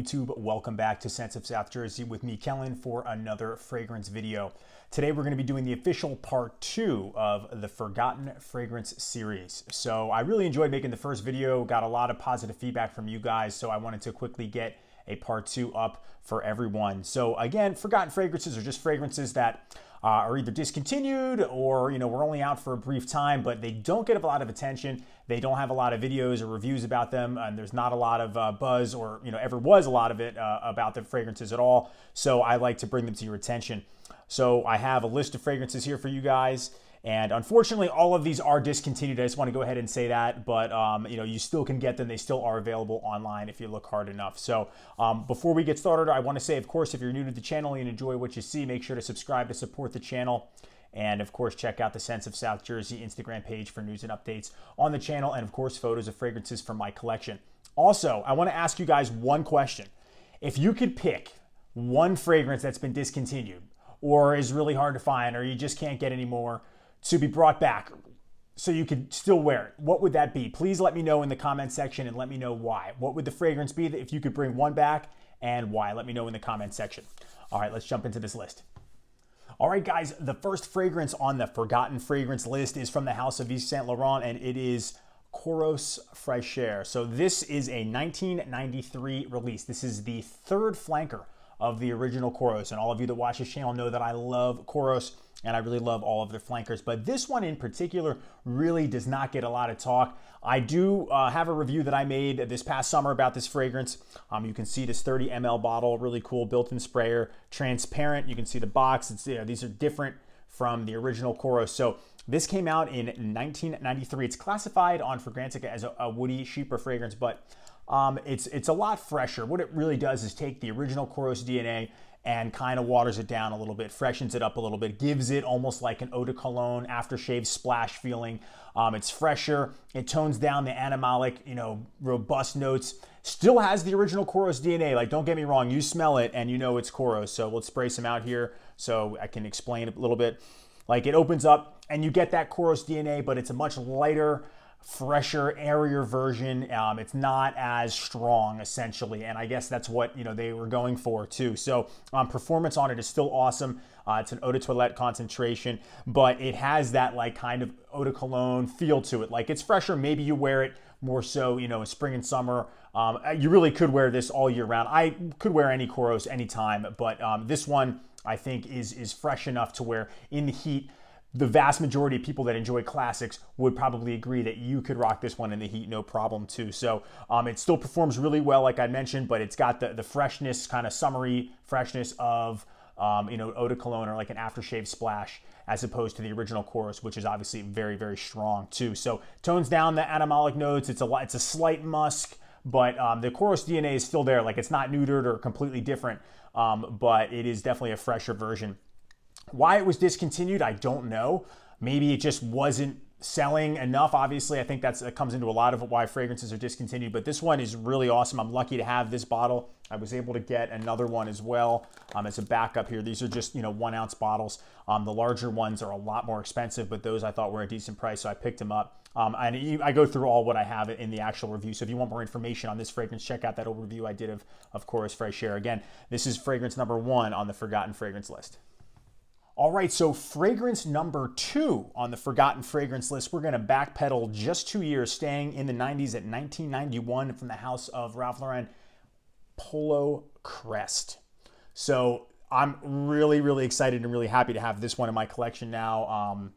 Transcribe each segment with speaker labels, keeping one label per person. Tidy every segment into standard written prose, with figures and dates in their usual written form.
Speaker 1: YouTube? Welcome back to Scents of South Jersey with me, Kellen, for another fragrance video. Today we're going to be doing the official part 2 of the Forgotten Fragrance series. So I really enjoyed making the first video, got a lot of positive feedback from you guys, so I wanted to quickly get a part 2 up for everyone. So again, Forgotten Fragrances are just fragrances that are either discontinued or, we're only out for a brief time, but they don't get a lot of attention. They don't have a lot of videos or reviews about them, and there's not a lot of buzz or, ever was a lot of it about the fragrances at all. So I like to bring them to your attention. So I have a list of fragrances here for you guys. And unfortunately, all of these are discontinued. I just want to go ahead and say that, but you still can get them. They still are available online if you look hard enough. So before we get started, I want to say, of course, if you're new to the channel and enjoy what you see, make sure to subscribe to support the channel. And of course, check out the Scents of South Jersey Instagram page for news and updates on the channel. And of course, photos of fragrances from my collection. Also, I want to ask you guys one question. If you could pick one fragrance that's been discontinued or is really hard to find or you just can't get anymore to be brought back so you could still wear it, what would that be? Please let me know in the comment section and let me know why. What would the fragrance be if you could bring one back and why? Let me know in the comment section. All right, let's jump into this list. All right, guys, the first fragrance on the Forgotten Fragrance list is from the house of Yves Saint Laurent, and it is Kouros Fraîcheur. So this is a 1993 release. This is the third flanker of the original Kouros, and all of you that watch this channel know that I love Kouros, and I really love all of their flankers, but this one in particular really does not get a lot of talk. I do have a review that I made this past summer about this fragrance. You can see this 30 ml bottle, really cool built-in sprayer, transparent. You can see the box. These are different from the original Kouros. So this came out in 1993. It's classified on Fragrantica as a woody chypre fragrance, but it's a lot fresher. What it really does is take the original Kouros DNA and kind of waters it down a little bit, freshens it up a little bit, gives it almost like an eau de cologne aftershave splash feeling. It's fresher, it tones down the animalic, robust notes. Still has the original Kouros DNA. Like, don't get me wrong, you smell it and you know it's Kouros. So let's spray some out here so I can explain a little bit. Like, it opens up and you get that Kouros DNA, but it's a much lighter, fresher, airier version. It's not as strong, essentially, and I guess that's what they were going for too. So performance on it is still awesome. It's an eau de toilette concentration, but it has that like kind of eau de cologne feel to it. Like, it's fresher. Maybe you wear it more so, in spring and summer. You really could wear this all year round. I could wear any Kouros anytime, but this one I think is fresh enough to where in the heat, the vast majority of people that enjoy classics would probably agree that you could rock this one in the heat, no problem too. So it still performs really well, like I mentioned, but it's got the freshness, kind of summery freshness of eau de cologne or like an aftershave splash, as opposed to the original Kouros, which is obviously very, very strong too. So tones down the animalic notes. It's a slight musk, but the Kouros DNA is still there. Like, it's not neutered or completely different, but it is definitely a fresher version. Why it was discontinued, I don't know. Maybe it just wasn't selling enough. Obviously, I think that comes into a lot of why fragrances are discontinued, but this one is really awesome. I'm lucky to have this bottle. I was able to get another one as well as a backup here. These are just 1 ounce bottles. The larger ones are a lot more expensive, but those I thought were a decent price, so I picked them up. And I go through all what I have in the actual review. So if you want more information on this fragrance, check out that overview I did of Kouros Fraîcheur. Again, this is fragrance number 1 on the Forgotten Fragrance list. All right, so fragrance number 2 on the Forgotten Fragrance list, we're going to backpedal just 2 years, staying in the 90s at 1991 from the house of Ralph Lauren, Polo Crest. So I'm really, really excited and really happy to have this one in my collection now.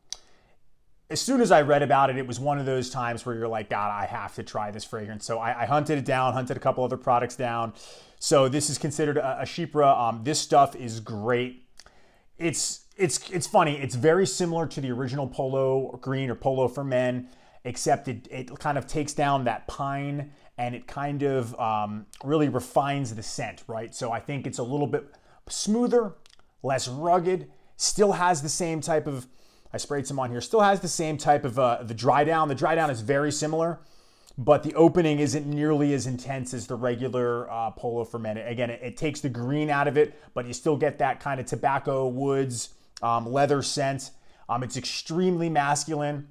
Speaker 1: As soon as I read about it, it was one of those times where you're like, God, I have to try this fragrance. So I hunted it down, hunted a couple other products down. So this is considered a chypre. This stuff is great. It's funny. It's very similar to the original Polo Green or Polo for Men, except it kind of takes down that pine and it kind of really refines the scent, right? So I think it's a little bit smoother, less rugged, still has the same type of, I sprayed some on here, still has the same type of the dry down. The dry down is very similar, but the opening isn't nearly as intense as the regular Polo for Men. Again, it takes the green out of it, but you still get that kind of tobacco, woods, leather scent. It's extremely masculine.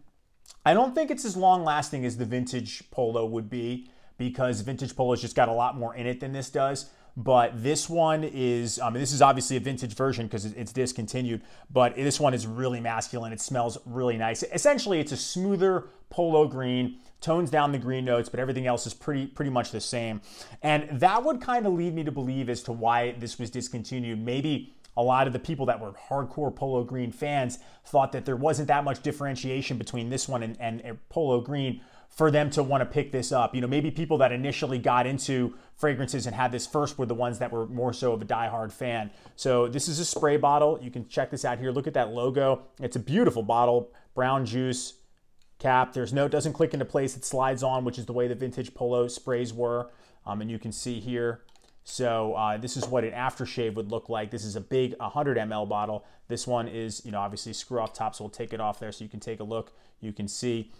Speaker 1: I don't think it's as long lasting as the vintage Polo would be, because vintage Polo's just got a lot more in it than this does. But this one is, this is obviously a vintage version because it's discontinued, but this one is really masculine. It smells really nice. Essentially, it's a smoother polo green, tones down the green notes, but everything else is pretty much the same. And that would kind of lead me to believe as to why this was discontinued. Maybe a lot of the people that were hardcore polo green fans thought that there wasn't that much differentiation between this one and polo green for them to want to pick this up. You know, maybe people that initially got into fragrances and had this first were the ones that were more so of a diehard fan. So this is a spray bottle. You can check this out here. Look at that logo. It's a beautiful bottle, brown juice cap. There's no, it doesn't click into place. It slides on, which is the way the vintage polo sprays were. And you can see here. So this is what an aftershave would look like. This is a big 100 ml bottle. This one is, you know, obviously screw off top, so we'll take it off there so you can take a look. You can see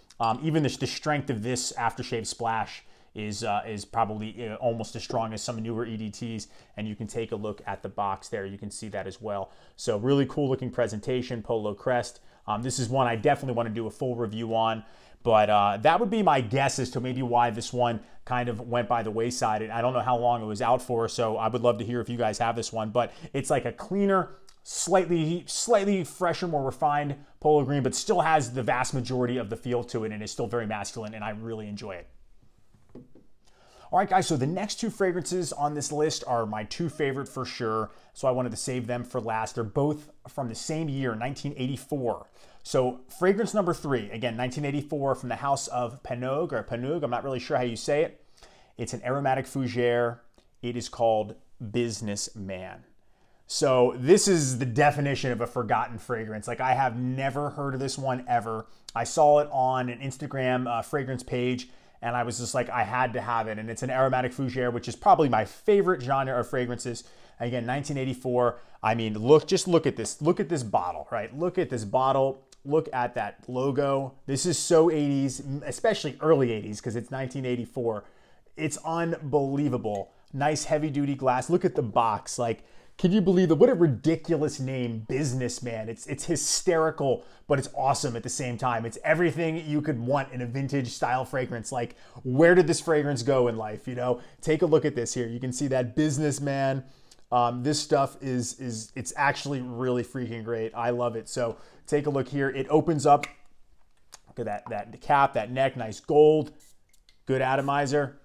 Speaker 1: even the strength of this aftershave splash is probably almost as strong as some newer EDTs, and you can take a look at the box there. You can see that as well. So really cool looking presentation, polo crest. This is one I definitely want to do a full review on. But that would be my guess as to maybe why this one kind of went by the wayside. And I don't know how long it was out for, so I would love to hear if you guys have this one. But it's like a cleaner, slightly fresher, more refined polo green, but still has the vast majority of the feel to it and is still very masculine, and I really enjoy it. All right, guys, so the next two fragrances on this list are my two favorite for sure, so I wanted to save them for last. They're both from the same year, 1984. So fragrance number 3, again, 1984, from the house of Panug, or Panug, I'm not really sure how you say it. It's an aromatic fougere. It is called Businessman. So this is the definition of a forgotten fragrance. Like, I have never heard of this one ever. I saw it on an Instagram fragrance page, and I was just like, I had to have it. And it's an aromatic fougere, which is probably my favorite genre of fragrances. Again, 1984. I mean, just look at this. Look at this bottle, right? Look at this bottle. Look at that logo. This is so 80s, especially early 80s, because it's 1984. It's unbelievable. Nice heavy duty glass. Look at the box. Like, can you believe it? What a ridiculous name, Businessman. It's hysterical, but it's awesome at the same time. It's everything you could want in a vintage style fragrance. Like, where did this fragrance go in life? You know, take a look at this here. You can see that Businessman. This stuff it's actually really freaking great. I love it. So take a look here. It opens up. Look at that cap, that neck, nice gold, good atomizer.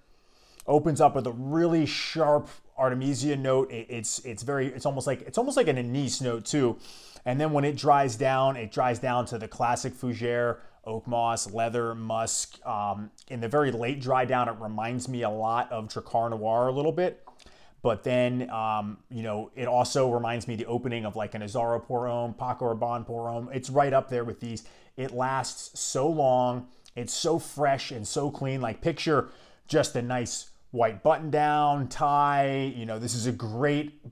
Speaker 1: Opens up with a really sharp artemisia note. It's almost like an anise note too. And then when it dries down to the classic fougere, oak moss, leather, musk. In the very late dry down, it reminds me a lot of Drakkar Noir a little bit. But then, you know, it also reminds me the opening of like an Azzaro Pour Homme, Paco Rabanne Pour Homme. It's right up there with these. It lasts so long. It's so fresh and so clean. Like, picture just a nice white button down, tie. You know, this is a great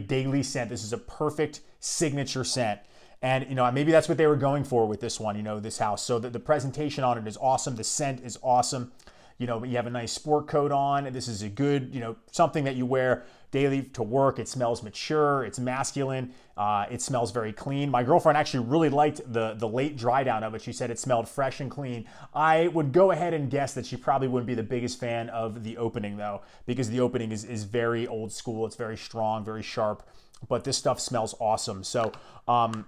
Speaker 1: daily scent. This is a perfect signature scent. And, you know, maybe that's what they were going for with this one, you know, this house. So the presentation on it is awesome. The scent is awesome. You know, you have a nice sport coat on. This is a good, you know, something that you wear daily to work. It smells mature. It's masculine. It smells very clean. My girlfriend actually really liked the late dry down of it. She said it smelled fresh and clean. I would go ahead and guess that she probably wouldn't be the biggest fan of the opening, though, because the opening is very old school. It's very strong, very sharp. But this stuff smells awesome. So I'll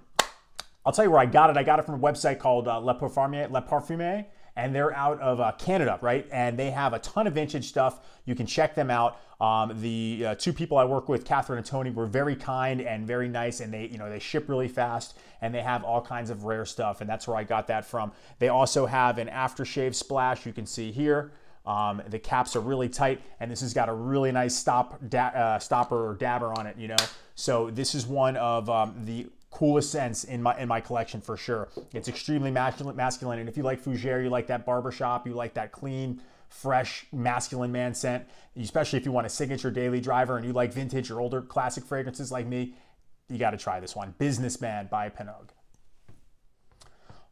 Speaker 1: tell you where I got it. I got it from a website called Le Parfumé. And they're out of Canada, right? And they have a ton of vintage stuff. You can check them out. The two people I work with, Catherine and Tony, were very kind and very nice, and they ship really fast, and they have all kinds of rare stuff, and that's where I got that from. They also have an aftershave splash. You can see here. The caps are really tight, and this has got a really nice stopper or dabber on it, you know. So this is one of the coolest scents in my collection for sure. It's extremely masculine, and if you like fougere, you like that barbershop, you like that clean, fresh, masculine man scent, especially if you want a signature daily driver and you like vintage or older classic fragrances like me, you got to try this one. Businessman by Panug.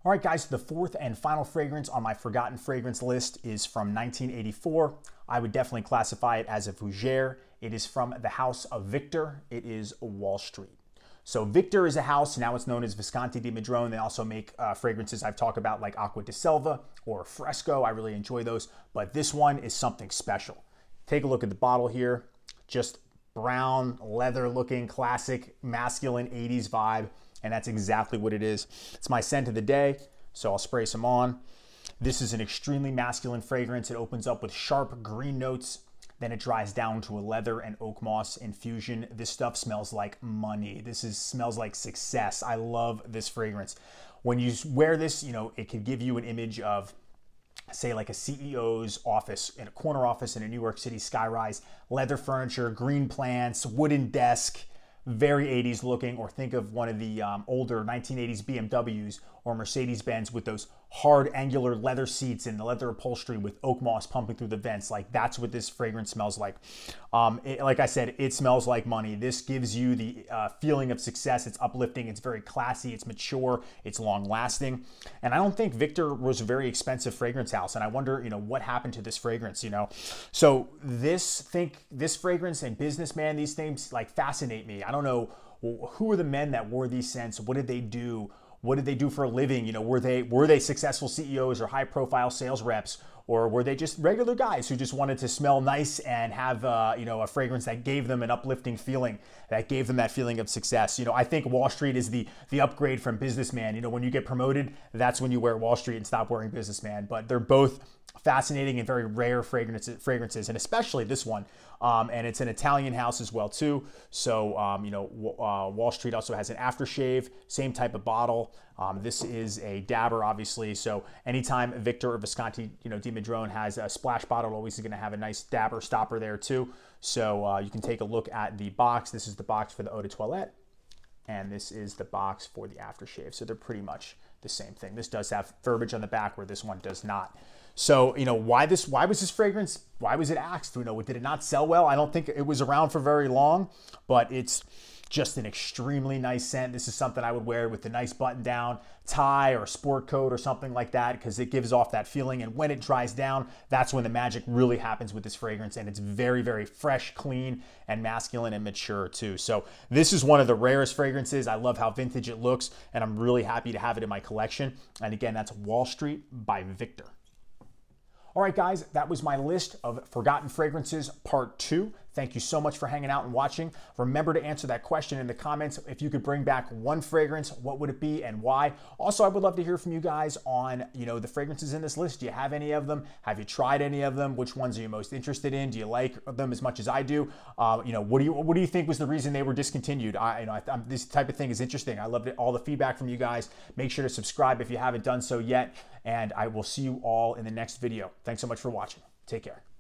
Speaker 1: All right, guys, the fourth and final fragrance on my forgotten fragrance list is from 1984. I would definitely classify it as a fougere. It is from the house of Victor. It is Wall Street. So Victor is a house, now it's known as Visconti di Madrone. They also make fragrances I've talked about like Acqua di Selva or Fresco. I really enjoy those, but this one is something special. Take a look at the bottle here. just brown, leather looking, classic, masculine 80s vibe. And that's exactly what it is. It's my scent of the day, so I'll spray some on. This is an extremely masculine fragrance. It opens up with sharp green notes, then it dries down to a leather and oak moss infusion. This stuff smells like money. Smells like success. I love this fragrance. When you wear this, you know, it could give you an image of, say, like a CEO's office, in a corner office in a New York City skyrise, leather furniture, green plants, wooden desk, very 80s looking, or think of one of the older 1980s BMWs or Mercedes-Benz with those hard angular leather seats and the leather upholstery with oak moss pumping through the vents. Like, that's what this fragrance smells like. Like I said, it smells like money. This gives you the feeling of success. It's uplifting, it's very classy, it's mature, it's long lasting. And I don't think Victor was a very expensive fragrance house. And I wonder, you know, what happened to this fragrance, you know? So this fragrance and Businessman, these things like fascinate me. I don't know, who are the men that wore these scents? What did they do? What did they do for a living? You know, were they successful CEOs or high profile sales reps? Or were they just regular guys who just wanted to smell nice and have, you know, a fragrance that gave them an uplifting feeling, that gave them that feeling of success? You know, I think Wall Street is the upgrade from Businessman. You know, when you get promoted, that's when you wear Wall Street and stop wearing Businessman. But they're both fascinating and very rare fragrances, and especially this one. And it's an Italian house as well too. So, you know, Wall Street also has an aftershave, same type of bottle. This is a dabber, obviously. So anytime Victor or Visconti, you know, Di Madrone has a splash bottle, it always is going to have a nice dabber stopper there too. So you can take a look at the box. This is the box for the eau de toilette, and this is the box for the aftershave. So they're pretty much the same thing. This does have verbiage on the back where this one does not. So, you know, why was this fragrance, why was it axed? You know, did it not sell well? I don't think it was around for very long, but it's just an extremely nice scent. This is something I would wear with a nice button down tie or sport coat or something like that, because it gives off that feeling. And when it dries down, that's when the magic really happens with this fragrance. And it's very, very fresh, clean, and masculine and mature too. So this is one of the rarest fragrances. I love how vintage it looks, and I'm really happy to have it in my collection. And again, that's Wall Street by Victor. All right, guys, that was my list of forgotten fragrances, part 2. Thank you so much for hanging out and watching. Remember to answer that question in the comments. If you could bring back one fragrance, what would it be and why? Also, I would love to hear from you guys on, you know, the fragrances in this list. Do you have any of them? Have you tried any of them? Which ones are you most interested in? Do you like them as much as I do? You know, what do you think was the reason they were discontinued? This type of thing is interesting. I loved all the feedback from you guys. Make sure to subscribe if you haven't done so yet, and I will see you all in the next video. Thanks so much for watching. Take care.